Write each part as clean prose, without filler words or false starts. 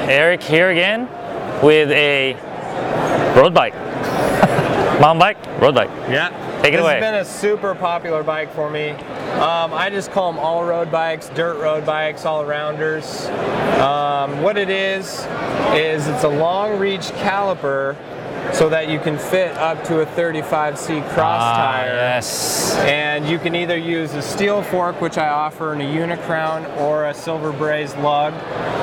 Erik here again with a road bike. Mountain bike, road bike. Yeah. Take it away. This has been a super popular bike for me. I just call them all road bikes, dirt road bikes, all rounders. What it is it's a long reach caliper so that you can fit up to a 35C cross tire. Yes. And you can either use a steel fork, which I offer in a Unicrown, or a silver brazed lug,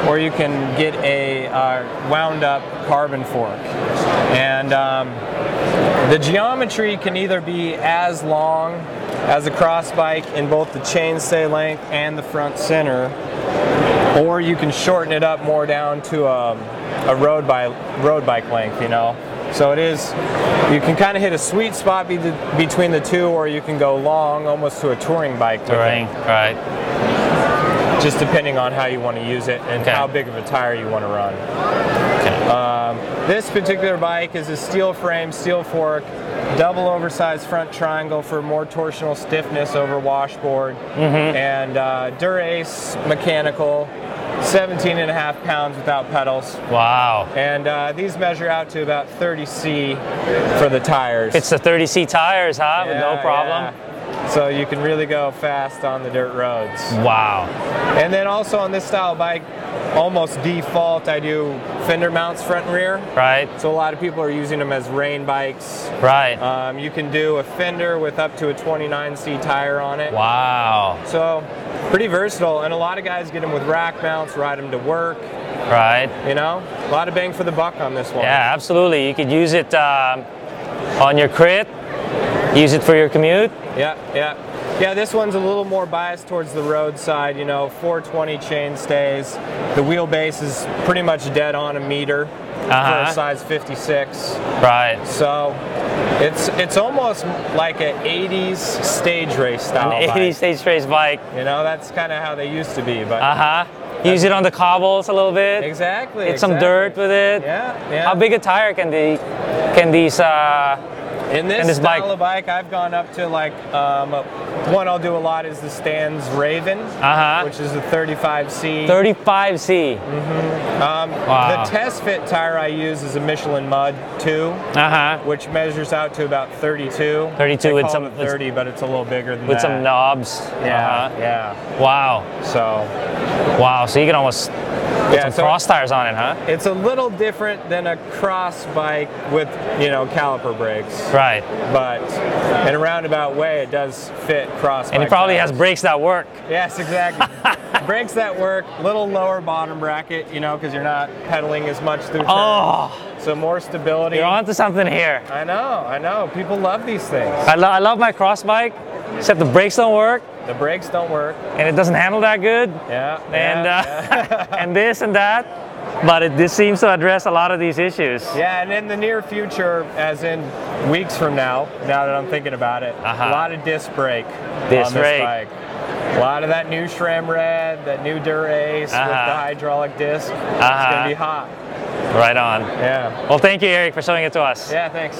or you can get a wound up carbon fork. And the geometry can either be as long as a cross bike in both the chainstay length and the front center, or you can shorten it up more down to a road bike length, you know. So it is, you can kind of hit a sweet spot between the two, or you can go long, almost to a touring bike. Touring, right. Just depending on how you want to use it and how big of a tire you want to run. Okay. This particular bike is a steel frame, steel fork, double oversized front triangle for more torsional stiffness over washboard, and Dura-Ace mechanical, 17.5 pounds without pedals. Wow. And these measure out to about 30C for the tires. It's the 30C tires, huh? With no problem? Yeah. So you can really go fast on the dirt roads. Wow. And then also on this style bike, almost default, I do fender mounts front and rear. Right. So a lot of people are using them as rain bikes. Right. You can do a fender with up to a 29C tire on it. Wow. So pretty versatile, and a lot of guys get them with rack mounts, ride them to work. Right. You know, a lot of bang for the buck on this one. Yeah, absolutely. You could use it on your crit, use it for your commute. Yeah, yeah. Yeah, this one's a little more biased towards the road side, you know, 420 chain stays. The wheelbase is pretty much dead on a meter for a size 56. Right. So it's almost like an 80s stage race style bike. 80s stage race bike. You know, that's kind of how they used to be. But use it on the cobbles a little bit. Exactly. Get some dirt with it. Yeah, yeah. How big a tire can these in this style of bike, I've gone up to like, one I'll do a lot is the Stan's Raven, which is a 35C. 35C. Wow. The test fit tire I use is a Michelin Mud 2, which measures out to about 32. 32 with some 30, but it's a little bigger than that. With some knobs. Yeah, yeah. Wow. So you can almost put some cross tires on it, huh? It's a little different than a cross bike with, you know, caliper brakes. Right. But in a roundabout way, it does fit cross bike. And it probably tires. has brakes that work. Yes, exactly. Brakes that work, little lower bottom bracket, you know, because you're not pedaling as much through turns. So more stability. You're onto something here. I know. People love these things. I love my cross bike, except the brakes don't work. The brakes don't work. And it doesn't handle that good. Yeah. And and this and that. But this seems to address a lot of these issues. Yeah, and in the near future, as in weeks from now that I'm thinking about it, a lot of disc brake on this bike. A lot of that new SRAM Red, that new Dura-Ace with the hydraulic disc. It's going to be hot. Right on. Yeah. Well, thank you, Erik, for showing it to us. Yeah, thanks.